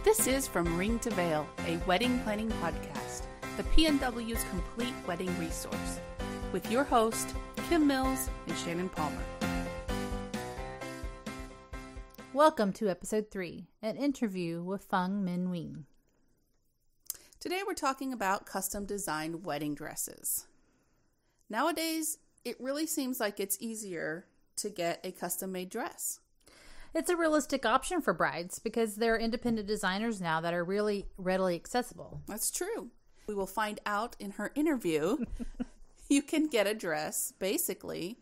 This is From Ring to Veil, a wedding planning podcast, the P&W's complete wedding resource, with your host, Kim Mills and Shannon Palmer. Welcome to Episode 3, an interview with Fung Min Wing. Today we're talking about custom designed wedding dresses. Nowadays, it really seems like it's easier to get a custom made dress. It's a realistic option for brides because there are independent designers now that are really readily accessible. That's true. We will find out in her interview. You can get a dress, basically,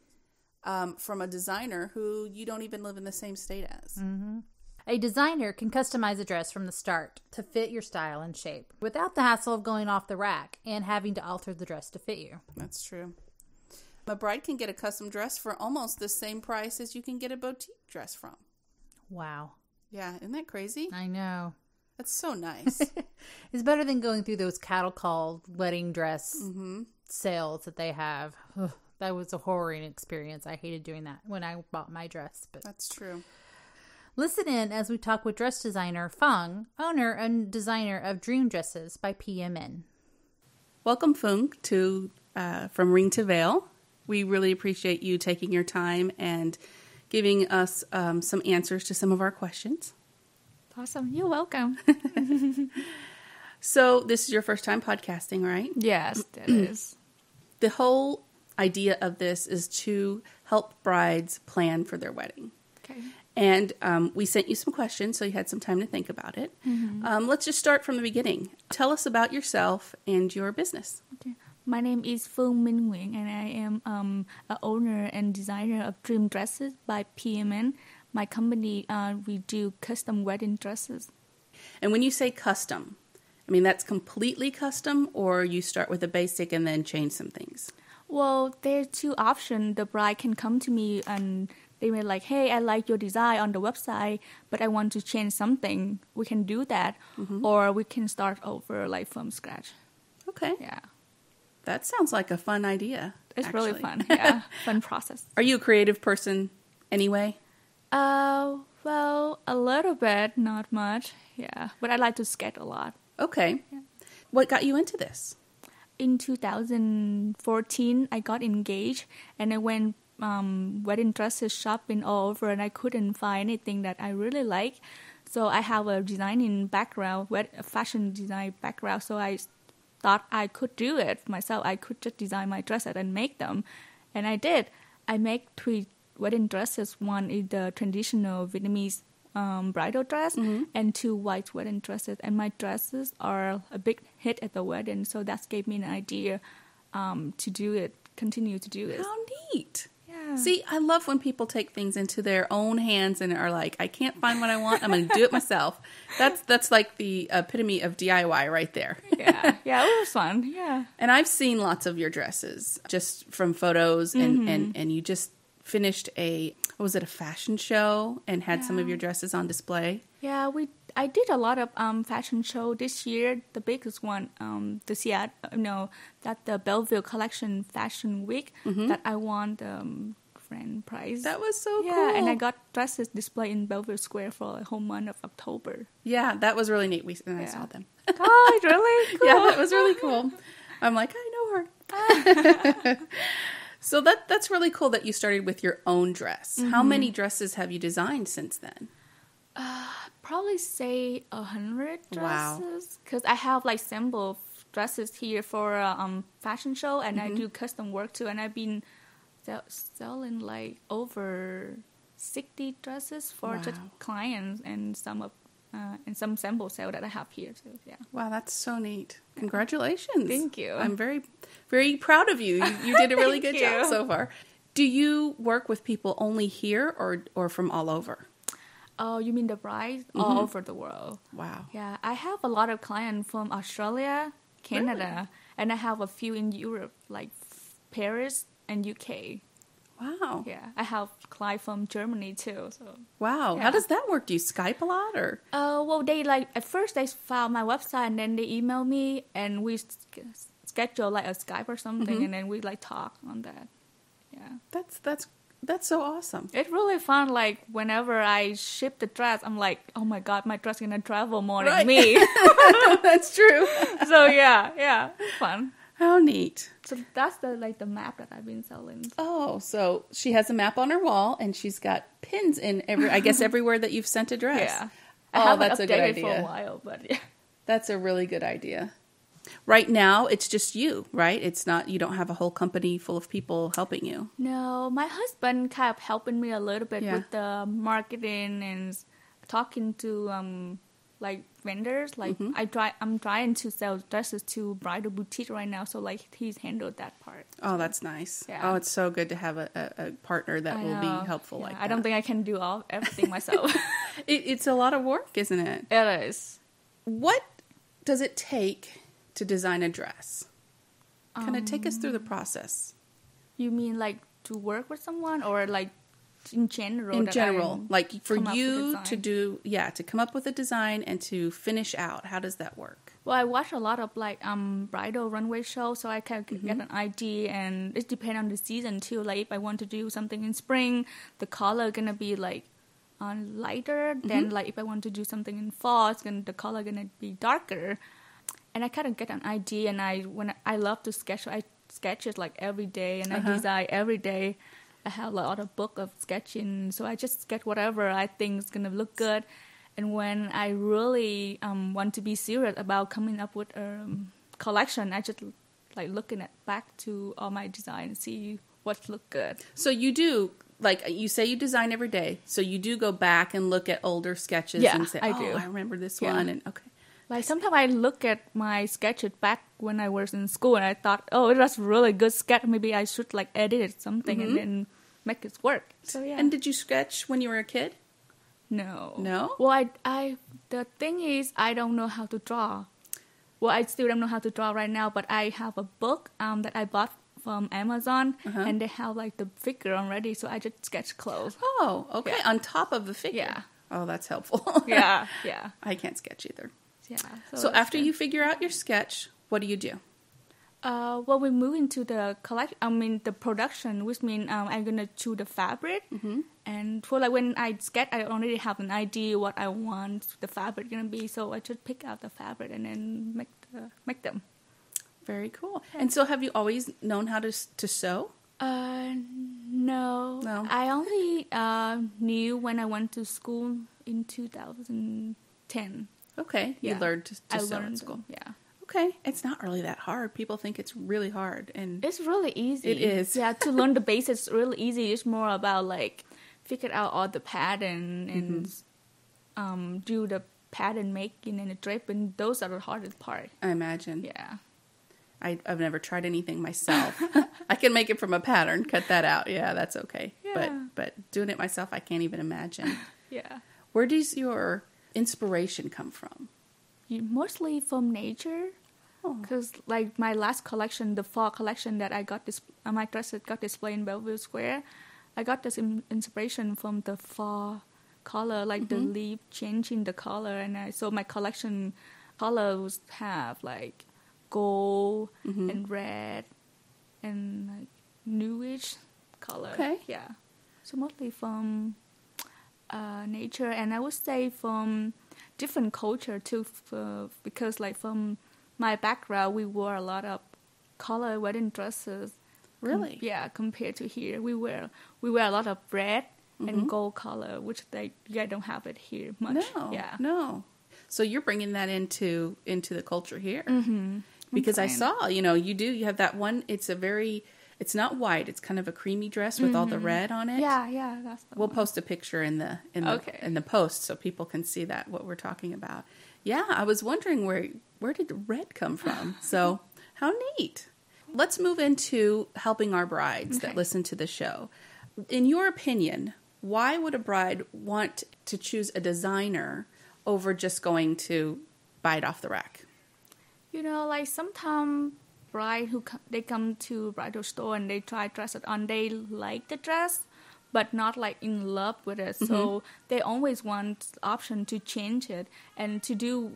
from a designer who you don't even live in the same state as. Mm-hmm. A designer can customize a dress from the start to fit your style and shape without the hassle of going off the rack and having to alter the dress to fit you. That's true. A bride can get a custom dress for almost the same price as you can get a boutique dress from. Wow. Yeah, isn't that crazy? I know. That's so nice. It's better than going through those cattle call wedding dress sales that they have. Ugh, that was a horrible experience. I hated doing that when I bought my dress. But that's true. Listen in as we talk with dress designer Fung, owner and designer of Dream Dresses by PMN. Welcome, Fung, to From Ring to Veil. We really appreciate you taking your time and giving us some answers to some of our questions. Awesome. You're welcome. So this is your first time podcasting, right? Yes, it is. The whole idea of this is to help brides plan for their wedding. Okay. And we sent you some questions, so you had some time to think about it. Mm-hmm. Let's just start from the beginning. Tell us about yourself and your business. Okay. My name is Fung Min Wing, and I am an owner and designer of Dream Dresses by PMN. My company, we do custom wedding dresses. And when you say custom, I mean, that's completely custom, or you start with a basic and then change some things? Well, there are two options. The bride can come to me and they may like, hey, I like your design on the website, but I want to change something. We can do that. Mm-hmm. Or we can start over like from scratch. Okay. Yeah. That sounds like a fun idea. It's actually. really fun. Yeah. Fun process. Are you a creative person anyway? Well, a little bit, not much. Yeah. But I like to sketch a lot. Okay. Yeah. What got you into this? In 2014, I got engaged and I went wedding dresses shopping all over and I couldn't find anything that I really like. So I have a designing background, a fashion design background. So I thought I could do it myself. I could just design my dresses and make them. And I did. I make 3 wedding dresses. One is the traditional Vietnamese bridal dress and 2 white wedding dresses. And my dresses are a big hit at the wedding. So that gave me an idea to do it, continue to do it. How neat. Yeah. See, I love when people take things into their own hands and are like, I can't find what I want. I'm going to do it myself. That's like the epitome of DIY right there. Yeah, it was fun. Yeah. And I've seen lots of your dresses just from photos and you just finished a fashion show and had some of your dresses on display? Yeah, I did a lot of fashion show this year. The biggest one, the Belleville Collection Fashion Week that I won the grand prize. That was so cool. Yeah, and I got dresses displayed in Belleville Square for a whole month of October. Yeah, that was really neat. I saw them. Oh, it's really cool. Yeah, that was really cool. I'm like, I know her. So that's really cool that you started with your own dress. Mm-hmm. How many dresses have you designed since then? Probably say 100 dresses. Because I have like sample dresses here for a fashion show, and I do custom work too. And I've been selling like over 60 dresses for just clients and some sample sale that I have here too. Yeah. Wow, that's so neat. Congratulations. Thank you. I'm very, very proud of you. You did a really good job so far. Do you work with people only here or from all over? Oh, you mean the brides? All over the world. Wow. Yeah, I have a lot of clients from Australia, Canada, and I have a few in Europe, like Paris and UK. Wow. Yeah, I have clients from Germany too. So. Wow. Yeah. How does that work? Do you Skype a lot or? Well, at first they found my website and then they email me and we schedule like a Skype or something and then we like talk on that. Yeah. That's That's so awesome. It's really fun. Like whenever I ship the dress, I'm like, oh my god, my dress is gonna travel more than me. That's true. So yeah, it's fun. How neat. So that's the map that I've been selling. Oh, so she has a map on her wall, and she's got pins in everywhere that you've sent a dress. Yeah. I haven't that's a good updated idea. for a while, but yeah. That's a really good idea. Right now, it's just you, right? It's not, you don't have a whole company full of people helping you. No, my husband kind of helping me a little bit with the marketing and talking to like vendors. Like I'm trying to sell dresses to bridal boutique right now, so like he's handled that part. Oh, that's nice. Yeah. Oh, it's so good to have a partner that will be helpful like that. I don't think I can do everything myself. It's a lot of work, isn't it? It is. What does it take to design a dress? Kind of take us through the process. You mean like to work with someone, or like in general? In general, like for you to do, to come up with a design and to finish out. How does that work? Well, I watch a lot of like bridal runway shows, so I can get an idea, and it depends on the season too. Like if I want to do something in spring, the color gonna be like lighter. Then like if I want to do something in fall, the color gonna be darker. And I kind of get an idea, and when I love to sketch, I sketch it like every day, and I design every day. I have a lot of book of sketching, so I just sketch whatever I think is gonna look good. And when I really want to be serious about coming up with a collection, I just like looking back to all my design and see what look good. So you do, like you say, you design every day. So you do go back and look at older sketches and say, I do. I remember this one, and okay. Like sometimes I look at my sketches back when I was in school, and I thought, oh, it was really good sketch. Maybe I should like edit it something and then make it work. So yeah. And did you sketch when you were a kid? No. No? Well, I the thing is, I don't know how to draw. Well, I still don't know how to draw right now, but I have a book that I bought from Amazon, and they have like the figure already, so I just sketch clothes. Oh, okay. Yeah. On top of the figure. Yeah. Oh, that's helpful. Yeah. I can't sketch either. Yeah. So after you figure out your sketch, what do you do? Well, we move into the the production, which means I'm gonna choose the fabric, and for like when I sketch, I already have an idea what I want the fabric gonna be, so I just pick out the fabric and then make them. Very cool. Yeah. And so, have you always known how to sew? No. I only knew when I went to school in 2010. Okay, you learned to sew in school. Yeah. Okay, it's not really that hard. People think it's really hard, and it's really easy. It is. Yeah, to learn the basics is really easy. It's more about like figure out all the pattern and do the pattern making and the draping. Those are the hardest part. I imagine. Yeah. I've never tried anything myself. I can make it from a pattern, cut that out. Yeah, that's okay. Yeah. But doing it myself, I can't even imagine. Yeah. Where does your inspiration come from? Mostly from nature. Because like my last collection, the fall collection that I got, my dresses got displayed in Bellevue Square, I got this inspiration from the fall color, like the leaf changing the color, and so my collection colors have like gold and red and like newish color. Okay. Yeah. So mostly from nature, and I would say from different culture too, because like from my background, we wore a lot of color wedding dresses. Really? Compared to here, we wear a lot of red and gold color, which you guys don't have it here much. No. So you're bringing that into the culture here, because I saw, you have that one. It's not white. It's kind of a creamy dress with all the red on it. Yeah, that's the We'll one. post a picture in the post so people can see that what we're talking about. Yeah, I was wondering where did the red come from? So how neat. Let's move into helping our brides that listen to the show. In your opinion, why would a bride want to choose a designer over just going to buy it off the rack? Like sometimes bride they come to bridal store and they try dress it on. They like the dress, but not like in love with it. So they always want option to change it. And to do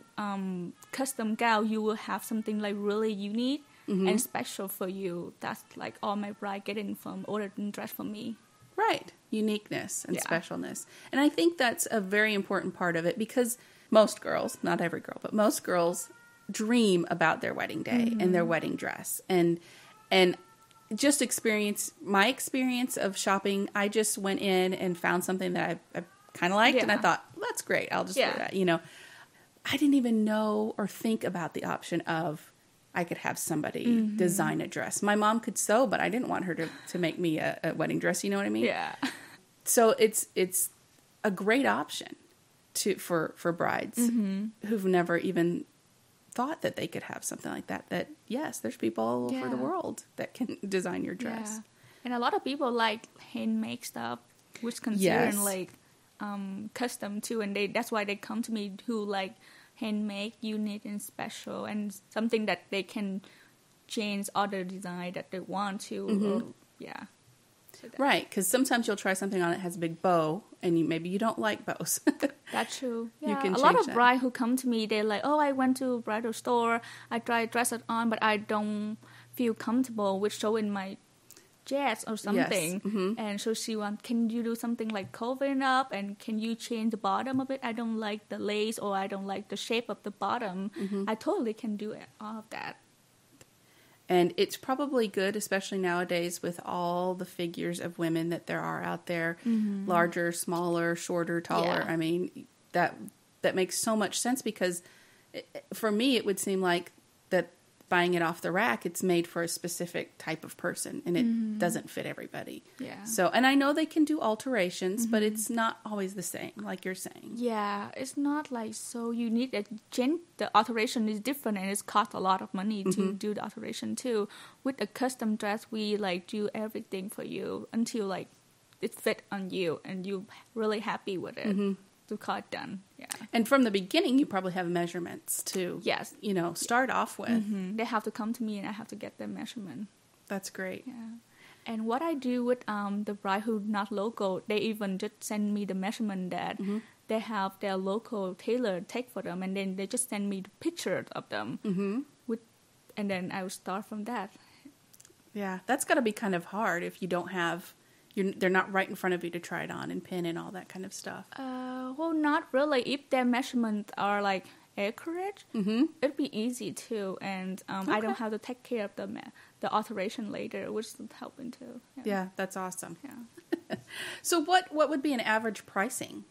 custom gown, you will have something like really unique and special for you. That's like all my bride getting from ordered and dress from me. Right. Uniqueness and specialness. And I think that's a very important part of it because most girls, not every girl, but most girls dream about their wedding day and their wedding dress. And just my experience of shopping, I just went in and found something that I kind of liked and I thought, well, that's great. I'll just wear that, you know. I didn't even know or think about the option of I could have somebody design a dress. My mom could sew, but I didn't want her to make me a wedding dress. You know what I mean? Yeah. So it's a great option for brides who've never even thought that they could have something like that. That yes, there's people all over the world that can design your dress. Yeah. And a lot of people like handmade stuff, which considered like custom too, and that's why they come to me who like handmade, unique, and special, and something that they can change other design that they want to. Right, because sometimes you'll try something on it has a big bow, and maybe you don't like bows. That's true. Yeah, you can a lot of that. brides who come to me, they're like, "Oh, I went to a bridal store. I tried dress it on, but I don't feel comfortable with showing my dress or something." Yes. And so she wants, "Can you do something like covering up? And can you change the bottom of it? I don't like the lace, or I don't like the shape of the bottom." I totally can do all of that. And it's probably good, especially nowadays with all the figures of women that there are out there, larger, smaller, shorter, taller. Yeah. I mean, that makes so much sense because for me, it would seem like that buying it off the rack, it's made for a specific type of person and it doesn't fit everybody. Yeah. So, and I know they can do alterations, but it's not always the same, like you're saying. Yeah, it's not like so you need the alteration is different and it's cost a lot of money to do the alteration too. With a custom dress, we like do everything for you until like it fit on you and you're really happy with it to call it done. Yeah. And from the beginning, you probably have measurements to, Yes. start off with. They have to come to me and I have to get their measurement. That's great. Yeah. And what I do with the bride who not local, they even just send me the measurement that they have their local tailor take for them, and then they just send me the pictures of them. And then I will start from that. Yeah, that's got to be kind of hard if you don't have, they're not right in front of you to try it on and pin and all that kind of stuff. Well, not really. If their measurements are like accurate, it'd be easy too, and I don't have to take care of the alteration later, which is helping too. Yeah, that's awesome. Yeah. So what would be an average pricing?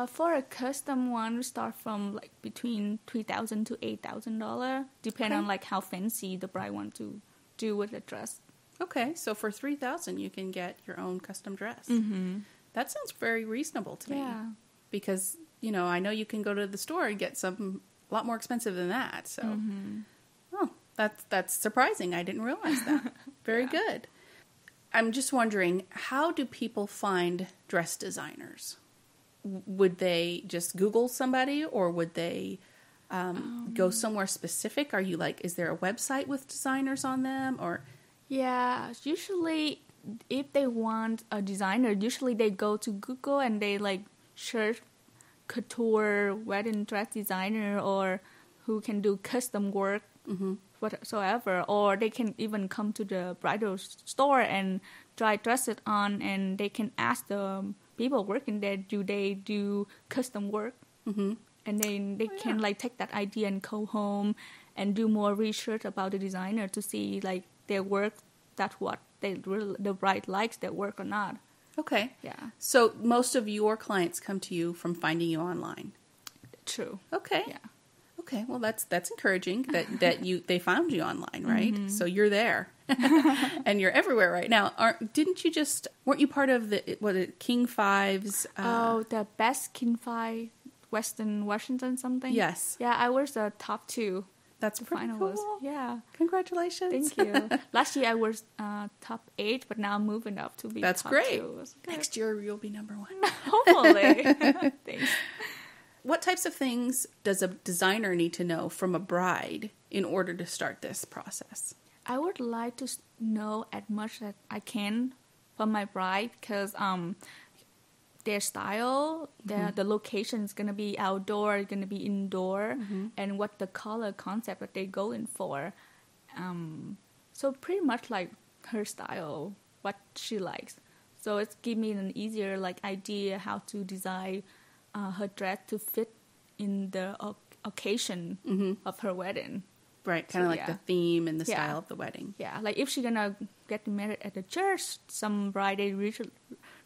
For a custom one, we start from like between $3,000 to $8,000, depending on like how fancy the bride wants to do with the dress. Okay, so for $3,000, you can get your own custom dress. That sounds very reasonable to me. Yeah. Because, I know you can go to the store and get some a lot more expensive than that. So, oh, that's surprising. I didn't realize that. Very good. I'm just wondering, how do people find dress designers? Would they just Google somebody, or would they go somewhere specific? Are you like, is there a website with designers on them, or? Yeah, usually if they want a designer, usually they go to Google and they like search couture wedding dress designer or who can do custom work whatsoever, or they can even come to the bridal store and try dress it on, and they can ask the people working there, do they do custom work? And then they can like take that idea and go home and do more research about the designer to see like their work, that's what the bride likes their work or not. Okay. Yeah. So most of your clients come to you from finding you online. True. Okay. Yeah. Okay. Well, that's encouraging that they found you online, right? So you're there, and you're everywhere right now. Weren't you part of the King Fives? The best King Five Western Washington something. Yes. Yeah, I was the top 2. That's pretty cool. Yeah. Congratulations. Thank you. Last year I was top 8, but now I'm moving up to be That's top great. 2. Next year you'll be number 1. Hopefully. Thanks. What types of things does a designer need to know from a bride in order to start this process? I would like to know as much as I can from my bride, because their style, the location is going to be outdoor, going to be indoor, and what the color concept that they're going for. So pretty much like her style, what she likes. So it's give me an easier like idea how to design her dress to fit in the occasion of her wedding. Right, kind of like the theme and the style of the wedding. Yeah, like if she's gonna get married at the church, some bride they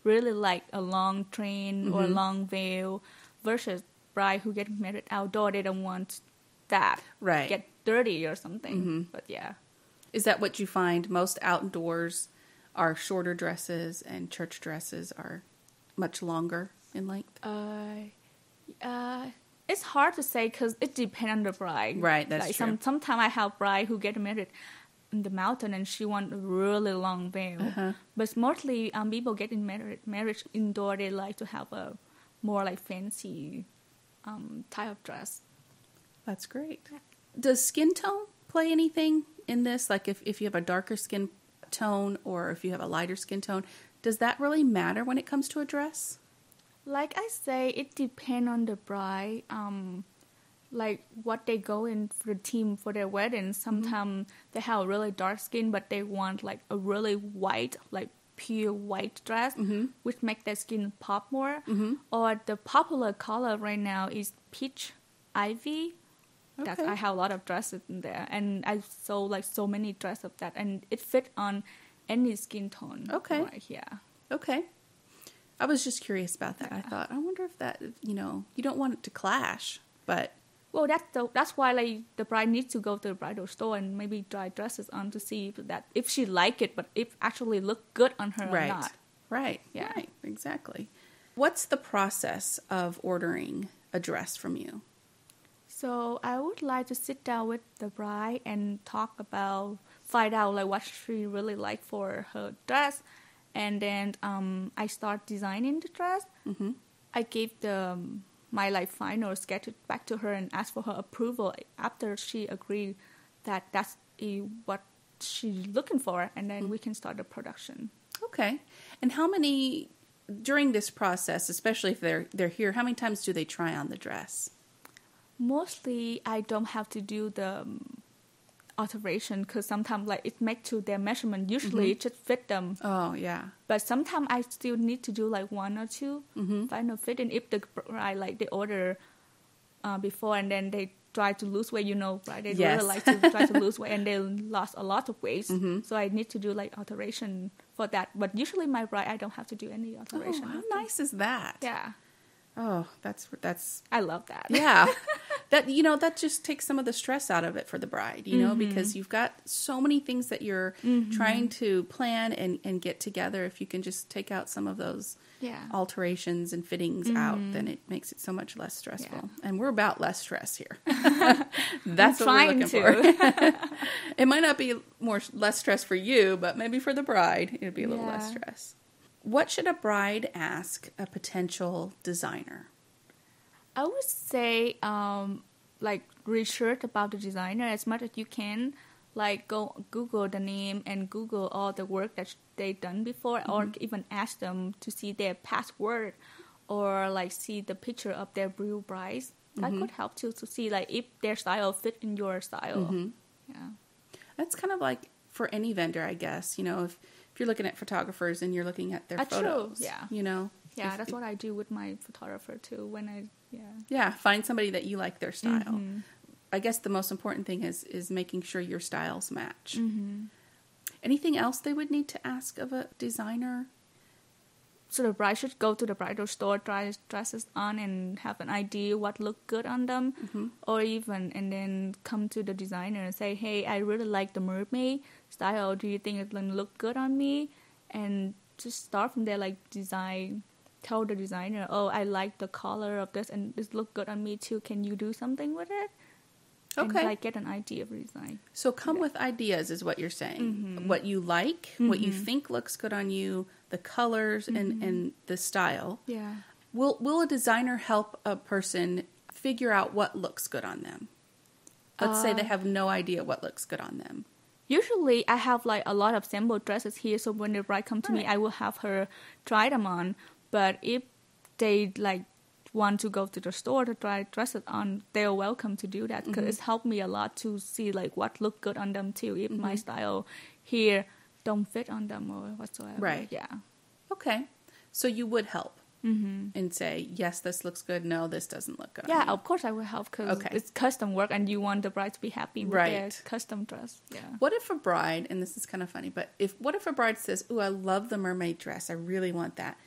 really like a long train or a long veil, versus bride who get married outdoor, they don't want that. Right. Get dirty or something. But yeah. Is that what you find? Most outdoors are shorter dresses and church dresses are much longer in length? It's hard to say because it depends on the bride. Right, that's like true. Sometimes I have bride who get married in the mountain and she want a really long veil. But mostly people getting marriage indoor, they like to have a more like fancy type of dress. That's great. Does skin tone play anything in this? Like if you have a darker skin tone or if you have a lighter skin tone, does that really matter when it comes to a dress? Like I say, it depends on the bride. Like what they go in for the theme for their wedding. Sometimes they have really dark skin, but they want like a really white, like pure white dress, which make their skin pop more. Or the popular color right now is peach ivy. I have a lot of dresses in there, and I sold like so many dresses of that, and it fit on any skin tone. Okay. Right, yeah. Okay. I was just curious about that. I thought, I wonder if that, you don't want it to clash, but... Well, that's why like the bride needs to go to the bridal store and maybe try dresses on to see if she like it, but if actually look good on her or not. Right. Yeah. Right. Exactly. What's the process of ordering a dress from you? So I would like to sit down with the bride and find out like what she really like for her dress. And then I start designing the dress. I gave my like final sketch back to her and ask for her approval after she agreed that that's what she's looking for, and then we can start the production. Okay. And how many during this process, especially if they're here, how many times do they try on the dress? Mostly, I don't have to do the alteration because sometimes like it make to their measurement. Usually it just fit them. Oh yeah. But sometimes I still need to do like one or two final fitting if the bride like they order before and then they try to lose weight. Right? They really like to try to lose weight and they lost a lot of weight. So I need to do like alteration for that. But usually my bride I don't have to do any alteration. Oh, how nice is that? Yeah. Oh, that's. I love that. Yeah, that just takes some of the stress out of it for the bride, because you've got so many things that you're trying to plan and get together. If you can just take out some of those alterations and fittings out, then it makes it so much less stressful. Yeah. And we're about less stress here. That's what we're looking for. It might not be less stress for you, but maybe for the bride, it'd be a little less stress. What should a bride ask a potential designer? I would say, like, research about the designer as much as you can. Like, go Google the name and Google all the work that they've done before, or even ask them to see their past work, or, like, see the picture of their real brides. That could help to see, like, if their style fit in your style. Yeah. That's kind of like for any vendor, I guess. If you're looking at photographers and you're looking at their photos, Yeah, that's what I do with my photographer too. Find somebody that you like their style. I guess the most important thing is making sure your styles match. Anything else they would need to ask of a designer? So the bride should go to the bridal store, try dresses on, and have an idea what look good on them, and then come to the designer and say, "Hey, I really like the mermaid style. Do you think it will look good on me?" And just start from there, like tell the designer, "Oh, I like the color of this, and this look good on me too. Can you do something with it?" Okay. And get an idea of the design. So come with ideas is what you're saying. What you like, what you think looks good on you, the colors and the style. Yeah. Will a designer help a person figure out what looks good on them? Let's say they have no idea what looks good on them. Usually I have like a lot of sample dresses here, so when the bride comes to me, I will have her try them on. But if they like want to go to the store to try dresses on, they're welcome to do that because it's helped me a lot to see like what look good on them too. If my style here don't fit on them or whatsoever. Right. Yeah. Okay. So you would help and say, yes, this looks good. No, this doesn't look good. Yeah, of course I will help because it's custom work and you want the bride to be happy with their custom dress. Yeah. What if a bride, and this is kind of funny, but what if a bride says, "Ooh, I love the mermaid dress. I really want that."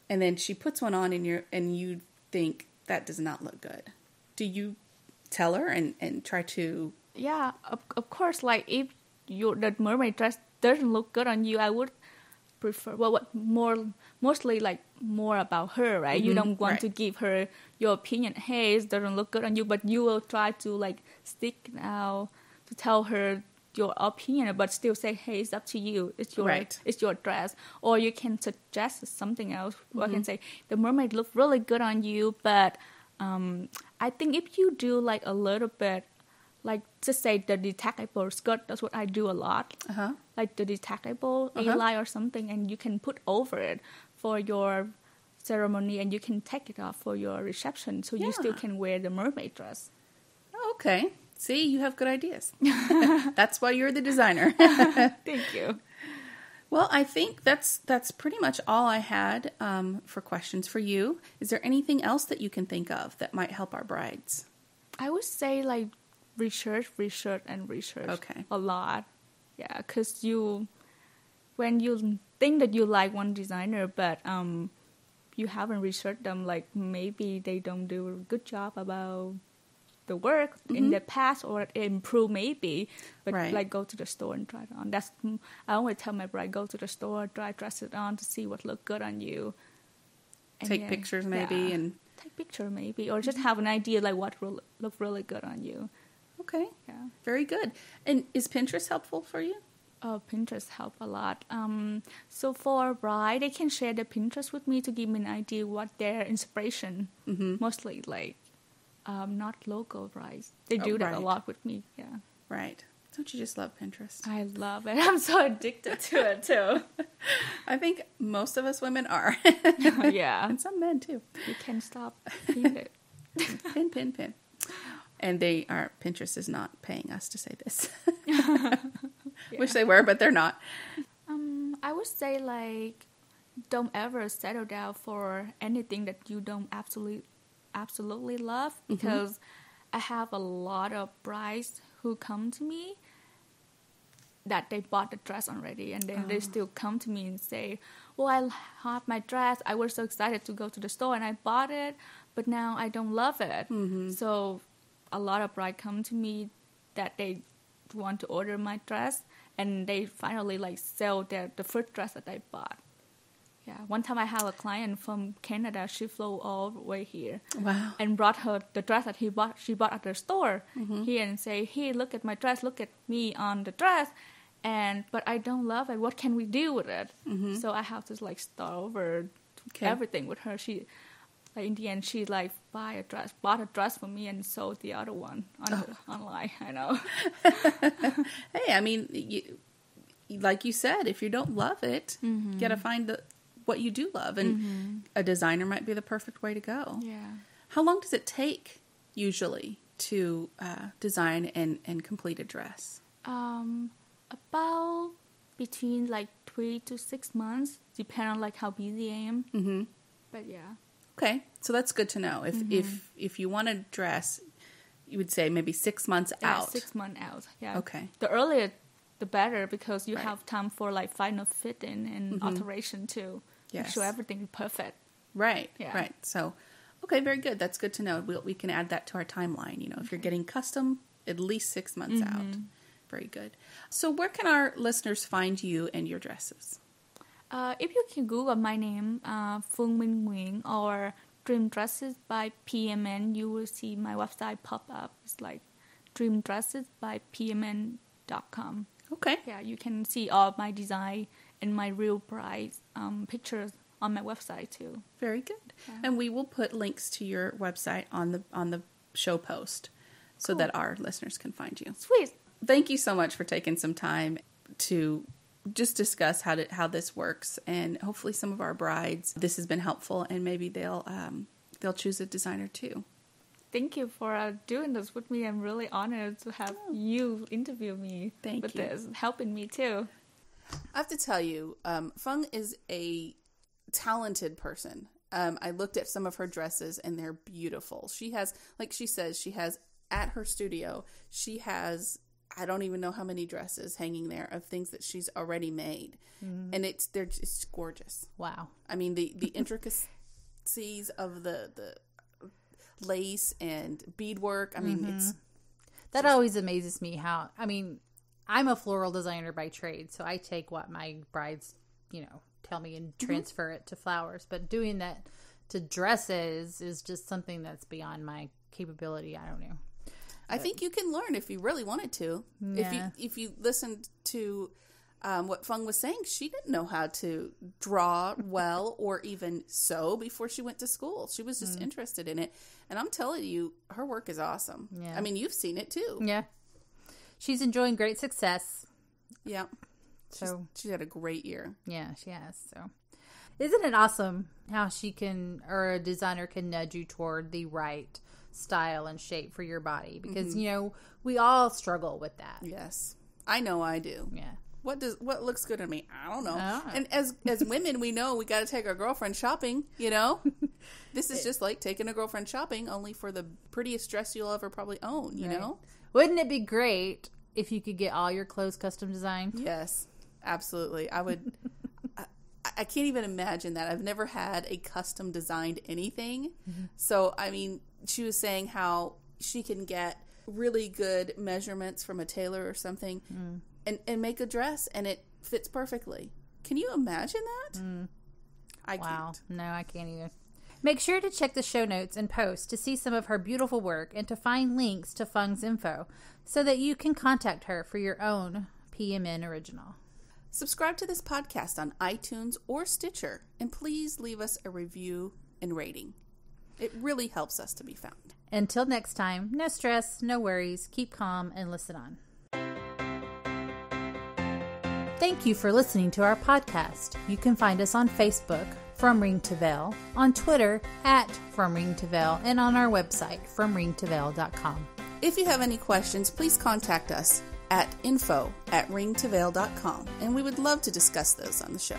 And then she puts one on and you think that does not look good. Do you tell her and try to... Yeah, of course, like if the mermaid dress doesn't look good on you, I would prefer mostly like more about her, right? You don't want to give her your opinion. Hey, it doesn't look good on you, but you will try to like stick out to tell her your opinion, but still say, hey, it's up to you. It's your dress. Or you can suggest something else. Or I can say the mermaid look really good on you, but I think if you do like a little bit. Like, just say the detachable skirt, that's what I do a lot. Like the detachable A-line or something, and you can put over it for your ceremony, and you can take it off for your reception, so you still can wear the mermaid dress. Oh, okay. See, you have good ideas. That's why you're the designer. Thank you. Well, I think that's pretty much all I had for questions for you. Is there anything else that you can think of that might help our brides? I would say, like, research a lot. Yeah, because when you think that you like one designer, but you haven't researched them, like maybe they don't do a good job about the work in the past, or improve maybe, but like go to the store and try it on. I always tell my bride, go to the store, try dress it on to see what look good on you. And take pictures maybe take picture maybe, or just have an idea like what will look really good on you. Okay. Yeah. Very good. And is Pinterest helpful for you? Oh, Pinterest help a lot. So for a bride, they can share their Pinterest with me to give me an idea what their inspiration. Mostly like not local brides. They do that a lot with me. Yeah. Right. Don't you just love Pinterest? I love it. I'm so addicted to it too. I think most of us women are. Yeah. And some men too. You can't stop pin it. Pin. And Pinterest is not paying us to say this. Wish they were, but they're not. I would say, like, don't ever settle down for anything that you don't absolutely love. Because I have a lot of brides who come to me that they bought the dress already. And then they still come to me and say, well, I have my dress. I was so excited to go to the store and I bought it. But now I don't love it. So... a lot of brides come to me that they want to order my dress, and they finally like sell the first dress that they bought. Yeah, one time I have a client from Canada. She flew all the way here. Wow! And brought her the dress that she bought at the store here, and say, "Hey, look at my dress. Look at me on the dress." But I don't love it. What can we do with it? So I have to like start over everything with her. In the end, she like bought a dress for me and sold the other one online. I know. Hey, I mean, like you said, if you don't love it, you got to find what you do love, and a designer might be the perfect way to go. Yeah. How long does it take usually to design and complete a dress? About between like 3 to 6 months, depending on like how busy I am. But yeah. Okay, so that's good to know. If you want to dress, you would say maybe 6 months out. 6 months out. Yeah. Okay. The earlier, the better, because you have time for like final fitting and alteration too. Yes. Make sure everything is perfect. Right. Yeah. Right. So, okay, very good. That's good to know. We can add that to our timeline. You know, if you're getting custom, at least 6 months out. Very good. So, where can our listeners find you and your dresses? If you can Google my name, Phương Minh Nguyễn, or Dream Dresses by PMN, you will see my website pop up. It's like dreamdressesbypmn.com. Okay. Yeah, you can see all my design and my real price pictures on my website too. Very good. Yeah. And we will put links to your website on the show post so that our listeners can find you. Sweet. Thank you so much for taking some time to just discuss how this works, and hopefully some of our brides, this has been helpful, and maybe they'll choose a designer too. Thank you for doing this with me. I'm really honored to have you interview me with this, helping me too. I have to tell you, Fung is a talented person. I looked at some of her dresses and they're beautiful. She has, like she says, she has at her studio, she has, I don't even know how many dresses hanging there of things that she's already made. Mm-hmm. And they're just gorgeous. Wow. I mean, the intricacies of the lace and beadwork. I mean, mm-hmm. That always amazes me how, I mean, I'm a floral designer by trade, so I take what my brides, tell me and transfer it to flowers. But doing that to dresses is just something that's beyond my capability. I don't know. I think you can learn if you really wanted to. Yeah. If you listened to what Feng was saying, she didn't know how to draw well or even sew before she went to school. She was just interested in it. And I'm telling you, her work is awesome. Yeah. I mean, you've seen it too. Yeah. She's enjoying great success. Yeah. So she had a great year. Yeah, she has. So isn't it awesome how a designer can nudge you toward the right style and shape for your body? Because, we all struggle with that. Yes. I know I do. Yeah. What looks good on me? I don't know. And as women, we know we got to take our girlfriend shopping, This is just like taking a girlfriend shopping, only for the prettiest dress you'll ever probably own, you know? Wouldn't it be great if you could get all your clothes custom designed? Yes, absolutely. I would. I can't even imagine that. I've never had a custom designed anything. Mm-hmm. So, I mean, she was saying how she can get really good measurements from a tailor or something and make a dress, and it fits perfectly. Can you imagine that? I can't. No, I can't either. Make sure to check the show notes and posts to see some of her beautiful work and to find links to Feng's info so that you can contact her for your own PMN original. Subscribe to this podcast on iTunes or Stitcher, and please leave us a review and rating. It really helps us to be found. Until next time, no stress, no worries, keep calm, and listen on. Thank you for listening to our podcast. You can find us on Facebook, From Ring to Veil, on Twitter, @From Ring to Veil, and on our website, FromRingToVeil.com. If you have any questions, please contact us at info@ringtoveil.com, and we would love to discuss those on the show.